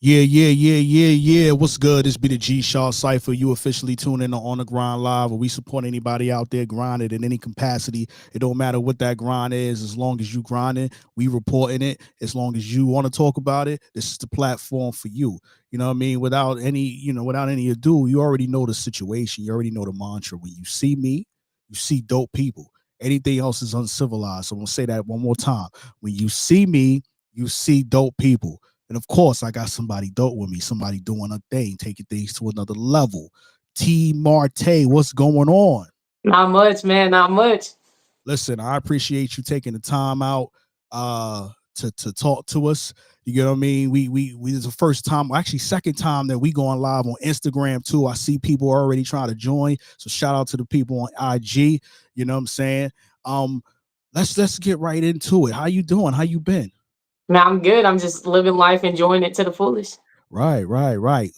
Yeah. What's good? This be the G Shaw Cypher. You officially tune in to On the Grind Live, where we support anybody out there grinding in any capacity. It don't matter what that grind is, as long as you grinding, we reporting it. As long as you want to talk about it, this is the platform for you. You know what I mean? Without any ado, you already know the situation. You already know the mantra. When you see me, you see dope people. Anything else is uncivilized. So I'm gonna say that one more time. When you see me, you see dope people. And of course, I got somebody dope with me, somebody doing a thing, taking things to another level. T Marte, what's going on? Not much, man. Not much. Listen, I appreciate you taking the time out to talk to us. You get what I mean? We this is the first time, actually second time that we going live on Instagram too. I see people already trying to join. So shout out to the people on IG. You know what I'm saying? Um, let's get right into it. How you doing? How you been? Man, I'm good. I'm just living life, enjoying it to the fullest. Right.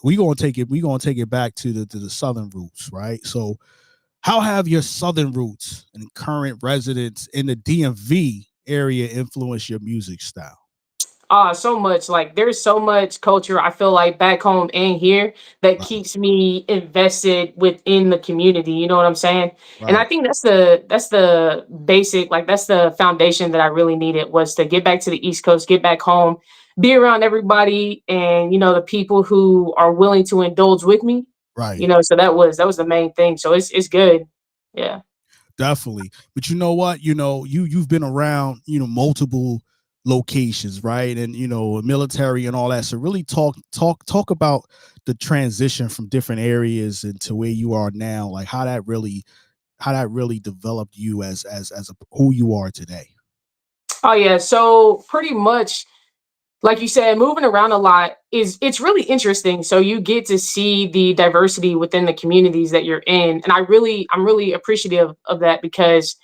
We gonna take it back to the southern roots, right? So how have your southern roots and current residents in the DMV area influenced your music style? So much. Like there's so much culture I feel like back home and here that Right, keeps me invested within the community. You know what I'm saying? And I right, think that's the basic, like that's the foundation that I really needed was to get back to the East Coast, get back home, be around everybody and the people who are willing to indulge with me. right. So that was the main thing. So it's good. Yeah. Definitely. But you know what? You've been around, multiple locations, right? And military and all that. So really talk about the transition from different areas into where you are now, like how that really developed you as who you are today. Oh yeah. So pretty much like you said, moving around a lot is it's really interesting. So you get to see the diversity within the communities that you're in. And I'm really appreciative of that because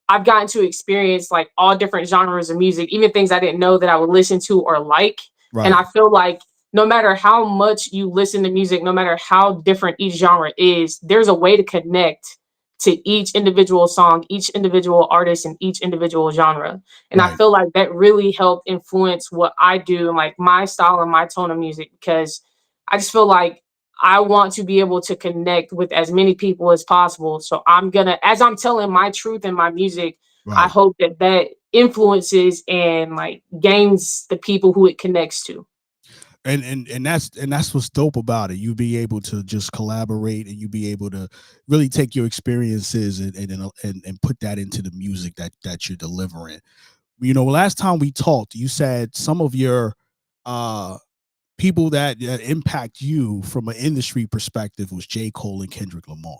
I've gotten to experience like all different genres of music, even things I didn't know that I would listen to or like. And I Right, feel like no matter how much you listen to music, no matter how different each genre is, there's a way to connect to each individual song, each individual artist, and each individual genre. And I right, feel like that really helped influence what I do and like my style and my tone of music because I just feel like I want to be able to connect with as many people as possible. So as I'm telling my truth in my music, I right. hope that influences and like gains the people who it connects to. And that's what's dope about it. You be able to just collaborate, and you be able to really take your experiences and put that into the music that you're delivering. Last time we talked, you said some of your uh people that impact you from an industry perspective was J. Cole and Kendrick Lamar.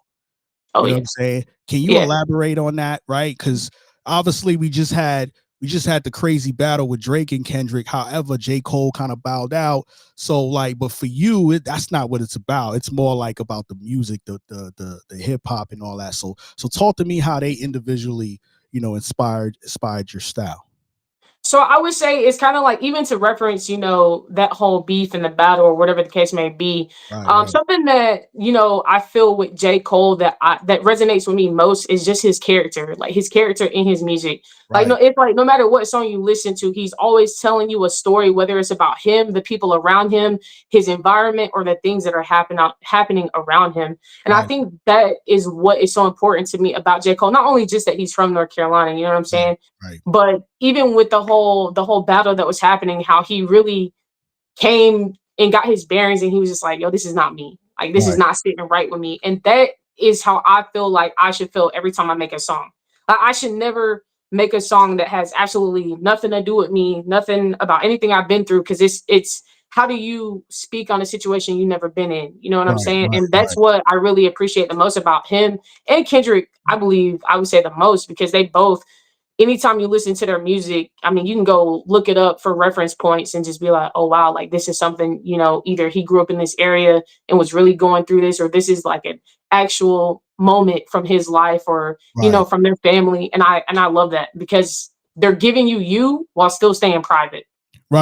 Oh You know what yeah. I'm saying? Can you Yeah. elaborate on that, right? Because obviously we just had the crazy battle with Drake and Kendrick. However, J. Cole kind of bowed out. So like, but for you, that's not what it's about. It's more like about the music, the hip hop and all that. So talk to me how they individually, inspired your style. So I would say it's kind of like even to reference, that whole beef in the battle or whatever the case may be. Right, right, Something that I feel with J. Cole that resonates with me most is just his character, like his character in his music. Like no, right, it's like no matter what song you listen to, he's always telling you a story, whether it's about him, the people around him, his environment, or the things that are happening around him. And I right, think that is what is so important to me about J. Cole. Not only just that he's from North Carolina, you know what I'm right, saying? right, But even with the whole battle that was happening, how he really came and got his bearings and he was just like, yo, this is not me. Like this is right, not sitting right with me. And that is how I feel like I should feel every time I make a song. Like I should never make a song that has absolutely nothing to do with me, nothing about anything I've been through. Cause it's how do you speak on a situation you've never been in? You know what I'm right, saying? right, And that's right, what I really appreciate the most about him and Kendrick. I believe I would say the most because they both anytime you listen to their music, I mean, you can go look it up for reference points and just be like, oh, wow, like this is something, either he grew up in this area and was really going through this, or this is like an actual moment from his life or, right, from their family. And I love that because they're giving you while still staying private,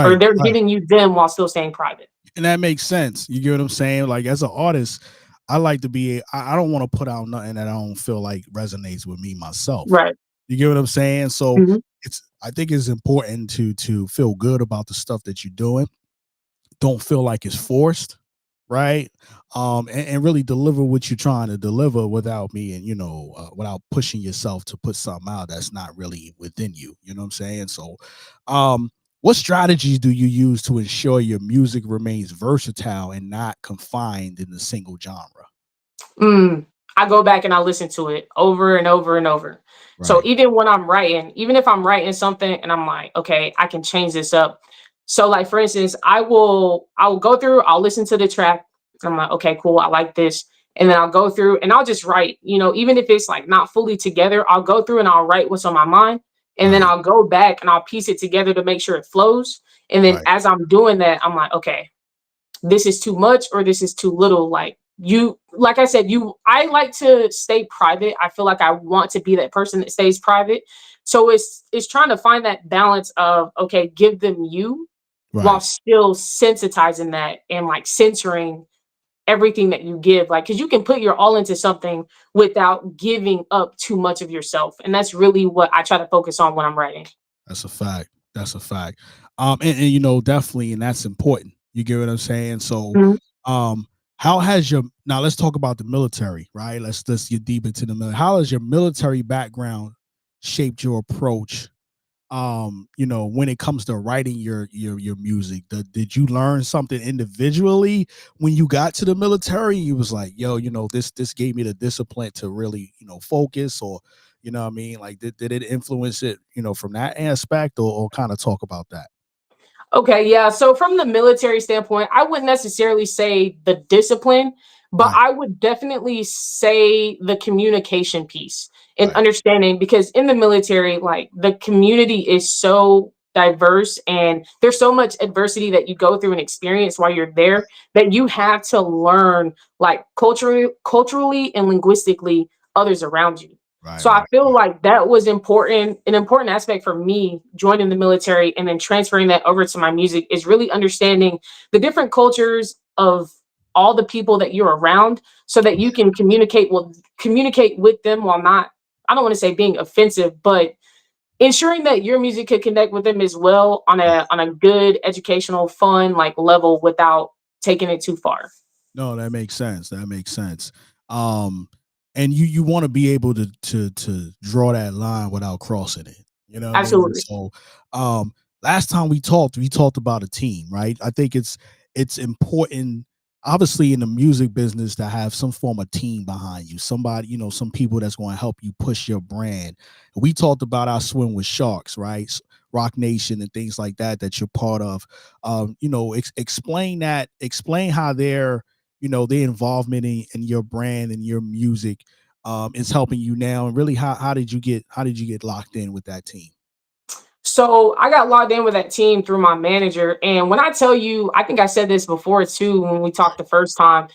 or right, they're right. giving you them while still staying private. And that makes sense. You get what I'm saying? Like as an artist, I like to be. I don't want to put out nothing that I don't feel like resonates with me myself. Right. You get what I'm saying? So Hmm. I think it's important to feel good about the stuff that you're doing. don't feel like it's forced, right? And really deliver what you're trying to deliver without being, without pushing yourself to put something out that's not really within you. You know what I'm saying? So, what strategies do you use to ensure your music remains versatile and not confined in a single genre? Mm, I go back and I listen to it over and over and over. So Right, even when I'm writing, even if I'm writing something and I'm like, okay, I can change this up. So like for instance, I will go through, I'll listen to the track. I'm like, okay, cool, I like this. And then I'll go through and I'll just write, even if it's like not fully together, I'll go through and I'll write what's on my mind. And then right, I'll go back and I'll piece it together to make sure it flows. And then right, as I'm doing that, I'm like, okay, this is too much or this is too little. Like I said, I like to stay private. I feel like I want to be that person that stays private. So it's trying to find that balance of, okay, give them you while right. still sensitizing that and like censoring everything that you give, like, because you can put your all into something without giving up too much of yourself, and that's really what I try to focus on when I'm writing. That's a fact. That's a fact. And definitely, and that's important. You get what I'm saying? So, Mhm. um, how has your now let's talk about the military, right? Let's get deep into the military. How has your military background shaped your approach? When it comes to writing your music, did you learn something individually when you got to the military? You was like, yo, this gave me the discipline to really, focus, or what I mean? Like, did it influence it, from that aspect, or kind of talk about that? Okay, yeah. So from the military standpoint, I wouldn't necessarily say the discipline, but Right, I would definitely say the communication piece and right, understanding, because in the military, like the community is so diverse and there's so much adversity that you go through and experience while you're there that you have to learn like culturally and linguistically others around you. right, So I right, feel like that was important. An important aspect for me joining the military and then transferring that over to my music is really understanding the different cultures of all the people that you're around so that you can communicate with them while not, I don't want to say being offensive, but ensuring that your music could connect with them as well on right. a good educational fun like level without taking it too far. No, that makes sense. That makes sense. Um, and you want to be able to draw that line without crossing it. You know what I mean? Absolutely. So, um, last time we talked about a team, right? I think it's important, obviously, in the music business, to have some form of team behind you. Somebody, some people that's going to help you push your brand. We talked about our swim with sharks, right? Rock Nation and things like that that you're part of. Explain that. Explain how their involvement in your brand and your music is helping you now, and really how did you get locked in with that team? So I got logged in with that team through my manager. And when I tell you, I think I said this before too when we talked the first time.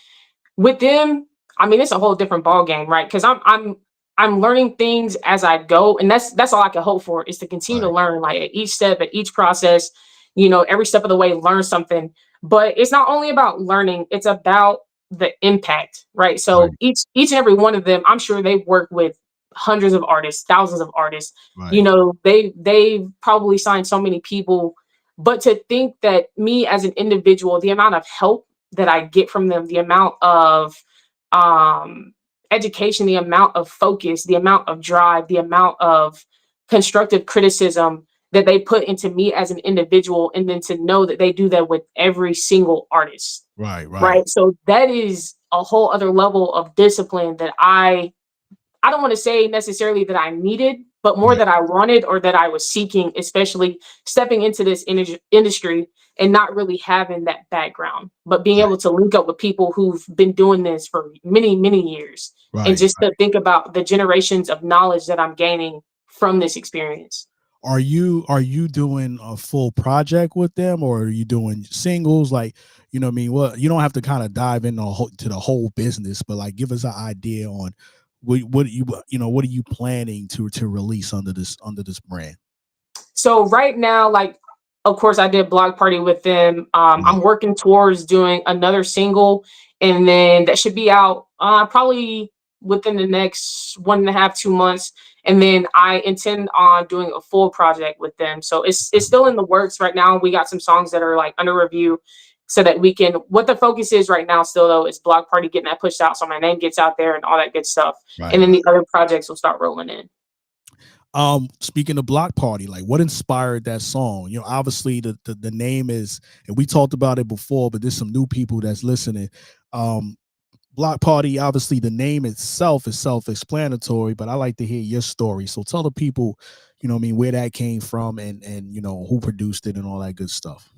With them, I mean it's a whole different ball game, right? Because I'm learning things as I go, and that's all I can hope for is to continue to Right, learn, like at each step, at each process, every step of the way, learn something. But it's not only about learning; it's about the impact, right? right, So each and every one of them, I'm sure they work with hundreds of artists, thousands of artists. right, They probably signed so many people, but to think that me as an individual, the amount of help that I get from them, the amount of um, education, the amount of focus, the amount of drive, the amount of constructive criticism that they put into me as an individual, and then to know that they do that with every single artist, right, right, right? So that is a whole other level of discipline that I don't want to say necessarily that I needed, but more right, that I wanted or that I was seeking, especially stepping into this industry and not really having that background, but being able to link up with people who've been doing this for many, many years. And right, just right. to think about the generations of knowledge that I'm gaining from this experience. Are you doing a full project with them, or are you doing singles? Like, what I mean? Well, you don't have to kind of dive into to the whole business, but like, give us an idea on what are you planning to release under this brand? So right now, like, of course, I did Block Party with them. Right. I'm working towards doing another single, and then that should be out probably. within the next 1.5, 2 months, and then I intend on doing a full project with them. So it's still in the works right now. We got some songs that are like under review, so that we can. What the focus is right now, still though, is Block Party, getting that pushed out, so my name gets out there and all that good stuff, and Right. then the other projects will start rolling in. Speaking of Block Party, like what inspired that song? You know, obviously the name is, and we talked about it before, but there's some new people that's listening. Um, Block Party, obviously the name itself is self-explanatory, but I like to hear your story. So tell the people, you know what I mean, where that came from and you know who produced it and all that good stuff.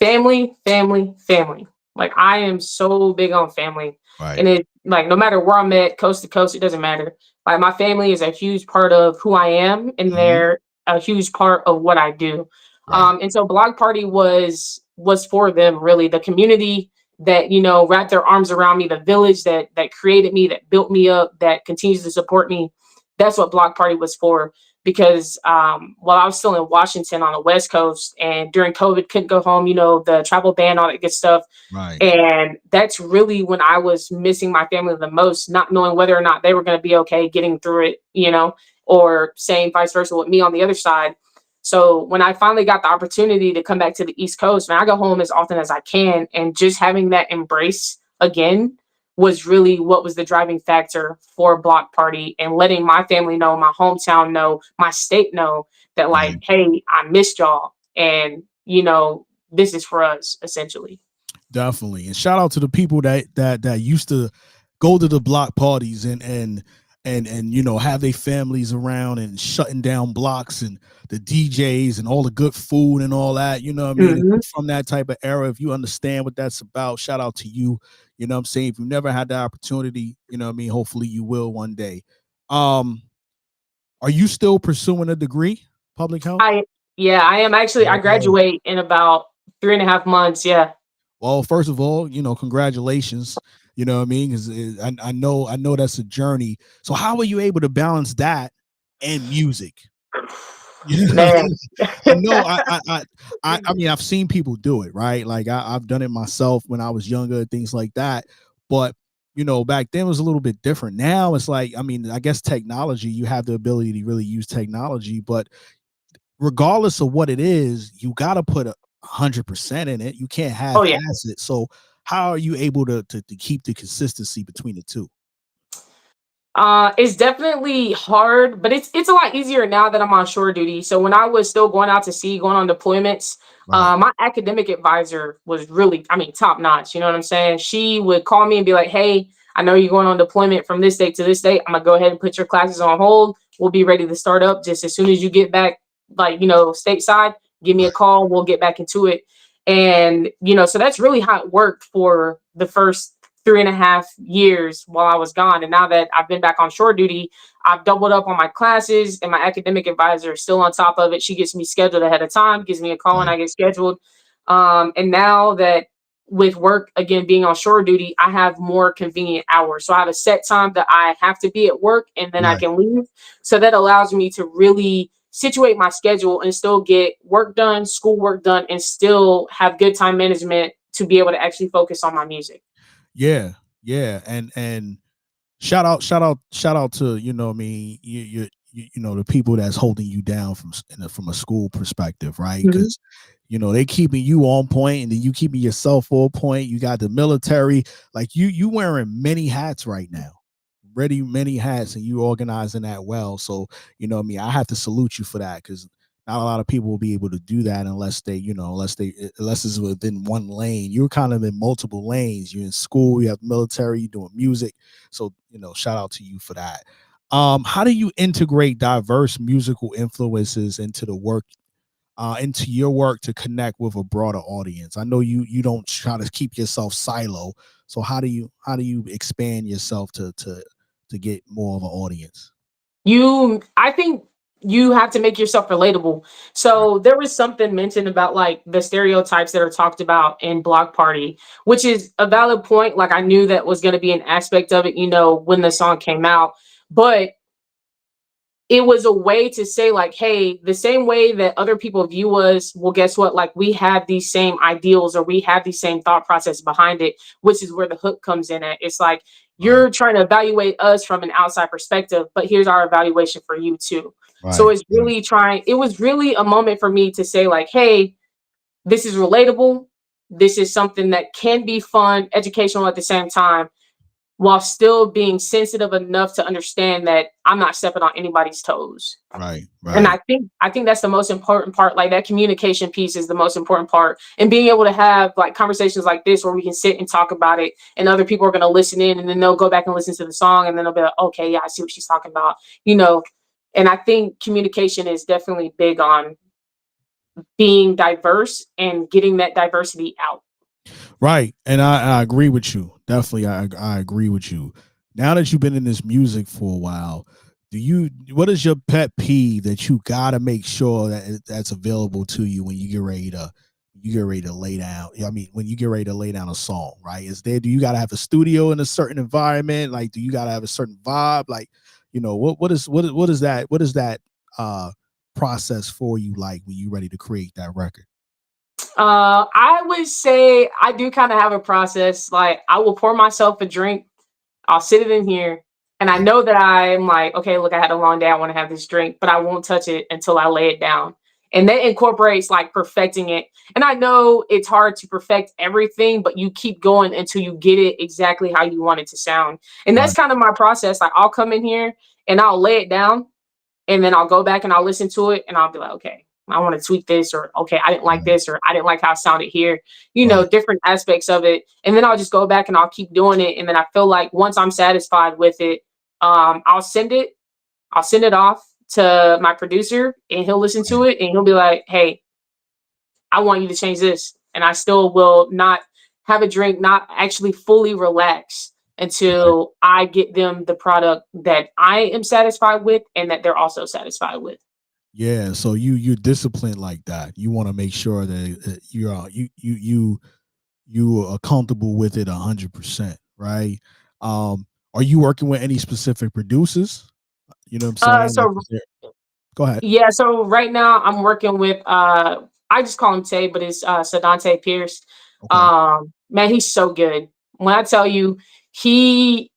Family, family, family. Like I am so big on family. Right. And it like no matter where I'm at, coast to coast, it doesn't matter. Like my family is a huge part of who I am, and Mhm. they're a huge part of what I do. Right. And so Block Party was for them, really. The community that, wrapped their arms around me, the village that created me, that built me up, that continues to support me. That's what Block Party was for. Because while I was still in Washington on the West Coast, and during COVID couldn't go home, the travel ban, all that good stuff. Right. And that's really when I was missing my family the most, not knowing whether or not they were going to be okay getting through it, or same vice versa with me on the other side. So when I finally got the opportunity to come back to the East Coast, man, I go home as often as I can. And just having that embrace again was really what was the driving factor for Block Party, and letting my family know, my hometown know, my state know that, like, Right. hey, I missed y'all. And, this is for us, essentially. Definitely. And shout out to the people that used to go to the block parties and you know have their families around and shutting down blocks and the DJs and all the good food and all that. You know what I mean? If Mhm. you're from that type of era, if you understand what that's about, shout out to you. You know what I'm saying? If you never had the opportunity, you know what I mean, hopefully you will one day. Um, are you still pursuing a degree, public health? I Yeah, I am actually. I Oh, graduate in about 3.5 months. Yeah. well, first of all, you know, congratulations. You know what I mean? Because I know that's a journey. So how are you able to balance that and music? You know, Man. I know. I mean, I've seen people do it, right? Like I've done it myself when I was younger, things like that. But you know, back then it was a little bit different. Now it's like, I mean, I guess technology, you have the ability to really use technology, but regardless of what it is, you got to put 100% in it. You can't Oh yeah. half-ass it. So how are you able to keep the consistency between the two? It's definitely hard, but it's a lot easier now that I'm on shore duty. So when I was still going out to sea, going on deployments, Right. my academic advisor was really, I mean, top notch. You know what I'm saying? She would call me and be like, "Hey, I know you're going on deployment from this date to this date. I'm gonna go ahead and put your classes on hold. We'll be ready to start up just as soon as you get back, like, stateside. Give me a Right. call. We'll get back into it." And so that's really how it worked for the first 3.5 years while I was gone. And now that I've been back on shore duty, I've doubled up on my classes, and my academic advisor is still on top of it. She gets me scheduled ahead of time, gives me a call, and Right. I get scheduled. And now that with work again being on shore duty, I have more convenient hours. So I have a set time that I have to be at work, and then I Right. can leave. So that allows me to really situate my schedule and still get work done, schoolwork done, and still have good time management to be able to actually focus on my music. Yeah. Yeah. And shout out to, you know what I mean, you know the people that's holding you down from a school perspective, right? Mhm. Because you know they keeping you on point and then you keeping yourself on point. You got the military, like you wearing many hats right now, ready many hats, and you organizing that well. So you know what I mean, I have to salute you for that because not a lot of people will be able to do that unless they, you know, unless it's within one lane. You're kind of in multiple lanes. You're in school, you have military, you're doing music. So, you know, shout out to you for that. How do you integrate diverse musical influences into your work to connect with a broader audience? I know you don't try to keep yourself silo. So how do you expand yourself to get more of an audience? I think you have to make yourself relatable. Right. So there was something mentioned about like the stereotypes that are talked about in Block Party, which is a valid point. Like I knew that was going to be an aspect of it, when the song came out. But it was a way to say like, hey, the same way that other people view us, well, guess what, like we have these same ideals, or we have these same thought process behind it, which is where the hook comes in at. It's like Right. you're trying to evaluate us from an outside perspective, but here's our evaluation for you too. So Right. it's Right. really trying, it was really a moment for me to say like, hey, this is relatable, this is something that can be fun, educational at the same time, while still being sensitive enough to understand that I'm not stepping on anybody's toes. Right. And Right. I think that's the most important part. Like that communication piece is the most important part. And being able to have like conversations like this where we can sit and talk about it, and other people are gonna listen in, and then they'll go back and listen to the song, and then they'll be like, okay, yeah, I see what she's talking about, you know. And I think communication is definitely big on being diverse and getting that diversity out. Right. And I agree with you. Definitely, I agree with you. Now that you've been in this music for a while, what is your pet peeve that you gotta make sure that's available to you when you get ready to lay down? I mean, when you get ready to lay down a song, right? Do you gotta have a studio in a certain environment? Like, do you gotta have a certain vibe? Like, what is that uh process for you like when you're ready to create that record? I would say I do kind of have a process. Like I will pour myself a drink, I'll sit it in here, and I Yeah. know that I'm like, okay, look, I had a long day, I want to have this drink, but I won't touch it until I lay it down. And that incorporates like perfecting it. And I know it's hard to perfect everything, but you keep going until you get it exactly how you want it to sound. And that's Right. kind of my process. Like I'll come in here and I'll lay it down, and then I'll go back and I'll listen to it, and I'll be like, okay, I want to tweak this, or okay, I didn't like Right. this, or I didn't like how it sounded here, Right. different aspects of it. And then I'll just go back and I'll keep doing it. And then I feel like once I'm satisfied with it, I'll send it off to my producer, and he'll listen Right. to it, and he'll be like, hey, I want you to change this. And I still will not have a drink, not actually fully relax Right. until I get them the product that I am satisfied with and that they're also satisfied with. Yeah, so you're disciplined like that. You want to make sure that you are comfortable with it 100%, right? Um, are you working with any specific producers? You know what I'm saying? Like, So go ahead. yeah, so right now I'm working with I just call him Tay, but it's Sadante Pierce. Okay. Man, he's so good. When I tell you, he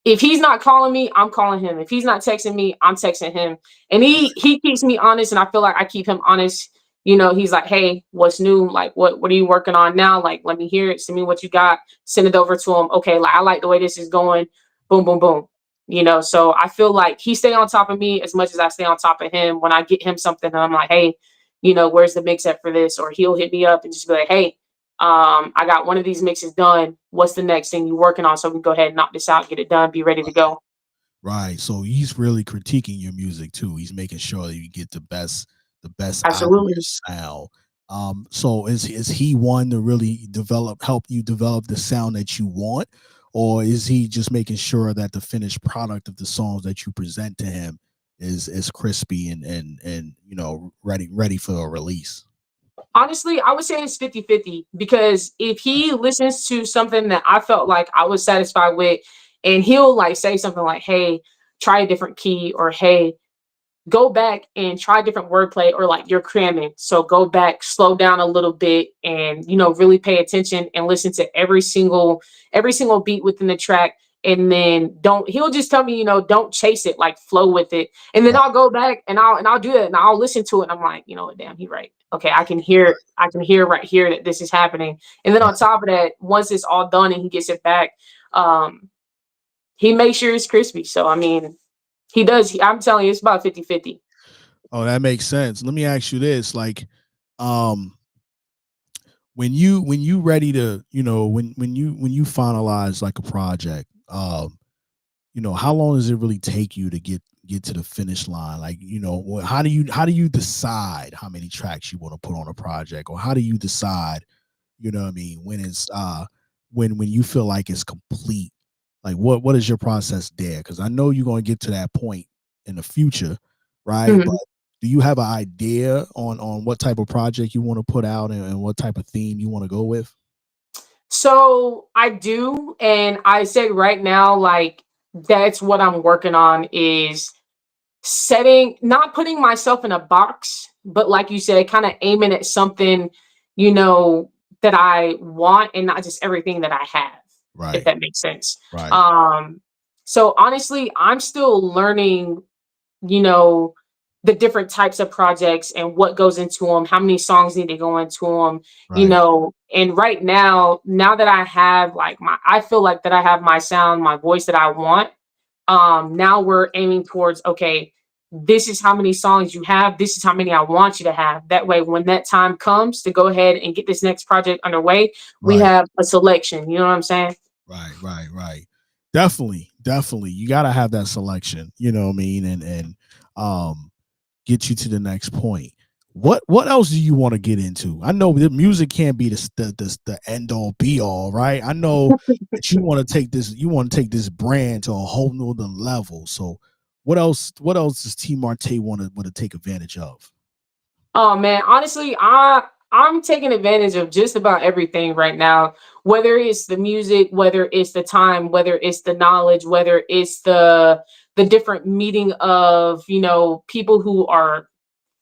if he's not calling me, I'm calling him. If he's not texting me, I'm texting him. And he keeps me honest, and I feel like I keep him honest. He's like, "Hey, what's new? Like, what are you working on now? Like, let me hear it. Send me what you got. Send it over to him. Okay, like I like the way this is going. Boom, boom, boom. So I feel like he stay on top of me as much as I stay on top of him. When I get him something, and I'm like, "Hey, where's the mix at for this?" Or he'll hit me up and just be like, "Hey, I got one of these mixes done. What's the next thing you're working on? So we can go ahead and knock this out, get it done, be ready to go." Right. So he's really critiquing your music too. He's making sure that you get the best out of your Absolutely. sound. So is he one to really help you develop the sound that you want, or is he just making sure that the finished product of the songs that you present to him is crispy and ready for a release? Honestly, I would say it's 50-50, because if he listens to something that I felt like I was satisfied with, and he'll like say something like, "Hey, try a different key," or "Hey, go back and try different wordplay," or like, "You're cramming, so go back, slow down a little bit, and really pay attention and listen to every single beat within the track." And then don't he'll just tell me, don't chase it, like flow with it. And then Right. I'll go back and I'll do it, and I'll listen to it, and I'm like, you know what, damn, he right. Okay, I can hear right here that this is happening. And then Right. on top of that, once it's all done and he gets it back, um, he makes sure it's crispy. So I mean, he does. I'm telling you, it's about 50-50. Oh, that makes sense. Let me ask you this: like, um, when you ready to, when you finalize like a project, how long does it really take you to get to the finish line? Like, how do you decide how many tracks you want to put on a project, or how do you decide, what I mean, when you feel like it's complete? Like, what is your process there? Because I know you're going to get to that point in the future, right? But Mhm. do you have an idea on what type of project you want to put out, and what type of theme you want to go with? So I do, and I said right now, like that's what I'm working on is setting, not putting myself in a box, but like you said, kind of aiming at something, you know, that I want and not just everything that I have, if Right. that makes sense. Right. Um, so honestly, I'm still learning, you know, the different types of projects and what goes into them, how many songs need to go into them, you Right. know. And right now that I have like I feel like that I have my sound, my voice that I want. Now we're aiming towards, okay, this is how many songs you have, this is how many I want you to have. That way, when that time comes to go ahead and get this next project underway, we Right. have a selection. You know what I'm saying? Right. Right. Right. Definitely. Definitely. You got to have that selection, you know what I mean? And um get you to the next point. What else do you want to get into? I know that music can't be the end all be all, right? I know that you want to take this brand to a whole nother level. So what else does T Marte want to take advantage of? Oh man, honestly, I'm taking advantage of just about everything right now. Whether it's the music, whether it's the time, whether it's the knowledge, whether it's the different meeting of, you know, people who are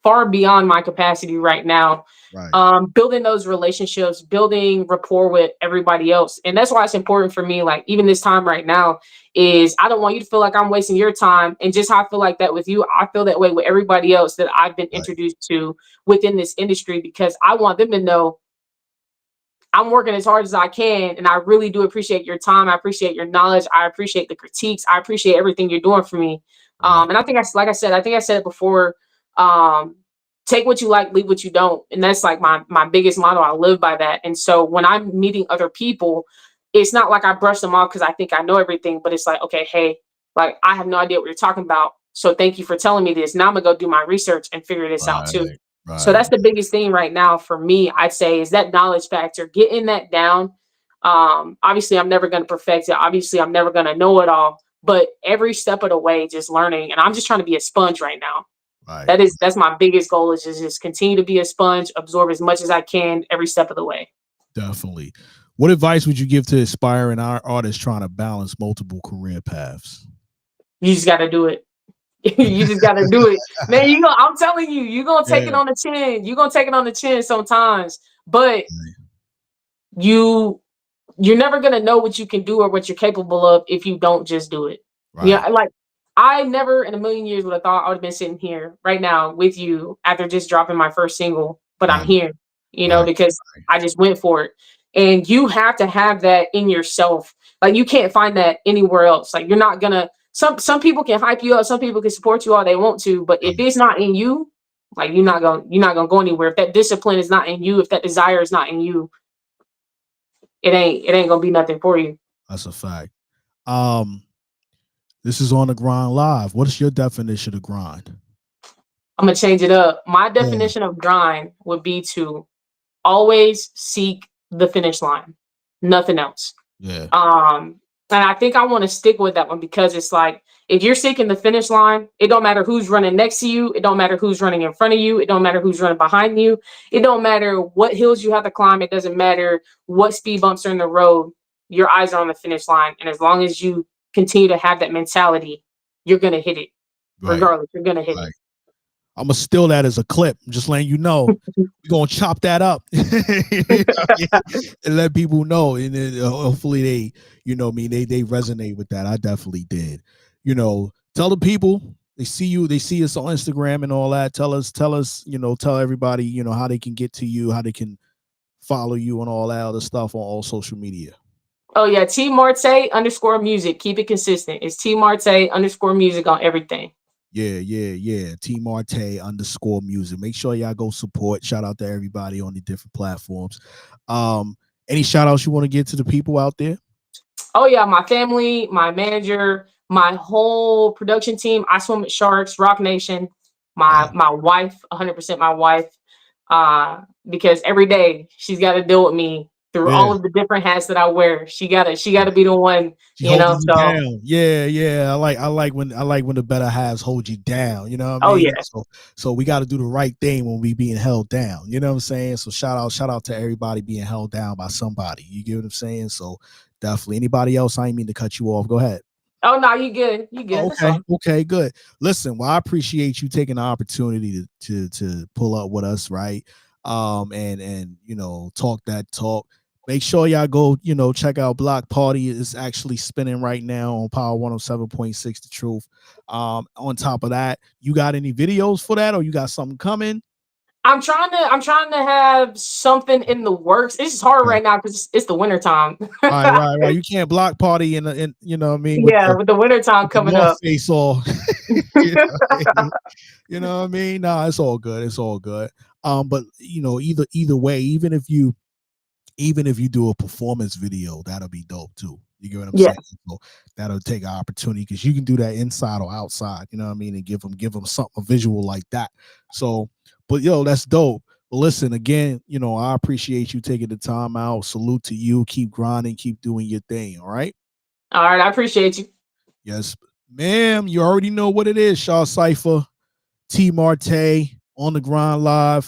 far beyond my capacity right now. Right. Building those relationships, building rapport with everybody else. And that's why it's important for me, like even this time right now, is I don't want you to feel like I'm wasting your time. And just how I feel like that with you, I feel that way with everybody else that I've been Right. introduced to within this industry, because I want them to know I'm working as hard as I can, and I really do appreciate your time. I appreciate your knowledge. I appreciate the critiques. I appreciate everything you're doing for me. Right. And I think like I said, I think I said it before. Um, Take what you like, leave what you don't, and that's like my biggest motto. I live by that. And so when I'm meeting other people, it's not like I brush them off because I think I know everything, but it's like, okay, hey, like I have no idea what you're talking about. So thank you for telling me this. Now I'm gonna go do my research and figure this out too. Right. So Right. that's the biggest thing right now for me, I'd say, is that knowledge factor, getting that down. Obviously, I'm never going to perfect it. Obviously, I'm never going to know it all, but every step of the way, just learning. And I'm just trying to be a sponge right now. Right. That's my biggest goal, is just continue to be a sponge, absorb as much as I can every step of the way. Definitely. What advice would you give to aspiring artists trying to balance multiple career paths? You just got to do it. You just got to do it, man. I'm telling you, you're gonna take Yeah. it on the chin. You're gonna take it on the chin sometimes, but Right. you you're never gonna know what you can do or what you're capable of if you don't just do it. Yeah, Right. like I never in a million years would have thought I would have been sitting here right now with you after just dropping my first single, but I'm Right. here, you know, Right. because I just went for it. And you have to have that in yourself. Like you can't find that anywhere else. Like you're not gonna some people can hype you up, some people can support you all they want to, but if Right. it's not in you, like you're not gonna go anywhere. If that discipline is not in you, if that desire is not in you, it ain't gonna be nothing for you. That's a fact. Um, this is on the grind live. What is your definition of grind? I'm gonna change it up. My Yeah. definition of grind would be to always seek the finish line, nothing else. Yeah. Um, and I think I want to stick with that one because it's like if you're seeking the finish line, it don't matter who's running next to you, it don't matter who's running in front of you, it don't matter who's running behind you, it don't matter what hills you have to climb, it doesn't matter what speed bumps are in the road. Your eyes are on the finish line, and as long as you continue to have that mentality, you're gonna hit it. Right. Regardless, you're gonna hit it. Right. I'm gonna steal that as a clip. I'm just letting you know. We're gonna chop that up and let people know. And then hopefully they, they resonate with that. I definitely did. Tell the people they see you, they see us on Instagram and all that. Tell us, tell everybody, how they can get to you, how they can follow you and all that other stuff on all social media. Oh yeah, T Marte underscore music. Keep it consistent. It's T Marte underscore music on everything. Yeah. T Marte underscore music. Make sure y'all go support. Shout out to everybody on the different platforms. Any shout outs you want to get to the people out there? Oh yeah, my family, my manager, my whole production team. I swim with sharks, Rock Nation. My wife, 100% my wife. Because every day she's got to deal with me through Yeah. all of the different hats that I wear. She gotta be the one, She holding you So down. Yeah. I like when the better halves hold you down. You know what I oh mean? yeah. So we got to do the right thing when we being held down. You know what I'm saying? So shout out to everybody being held down by somebody. You get what I'm saying? So definitely. Anybody else? I ain't mean to cut you off. Go ahead. Oh no, you good. You Oh, good. That's okay, all. okay, good. Listen, well, I appreciate you taking the opportunity to pull up with us, right? And talk that talk. Make sure y'all go, check out Block Party. It's actually spinning right now on Power 107.6 The Truth. On top of that, you got any videos for that, or you got something coming? I'm trying to have something in the works. It's just hard right now because it's the winter time. Right. You can't block party in you know what I mean, Yeah, with the winter time with the coming North up. Face all. you know what I mean? You know what I mean? Nah, it's all good. It's all good. But either way, even if you do a performance video, that'll be dope too. You get what I'm saying? Yes. So that'll take an opportunity because you can do that inside or outside. You know what I mean? And give them something a visual like that. So, but that's dope. But listen, again, I appreciate you taking the time out. Salute to you. Keep grinding. Keep doing your thing. All right. All right. I appreciate you. Yes, ma'am. You already know what it is. Shaw Cipher, T Marte on the grind live.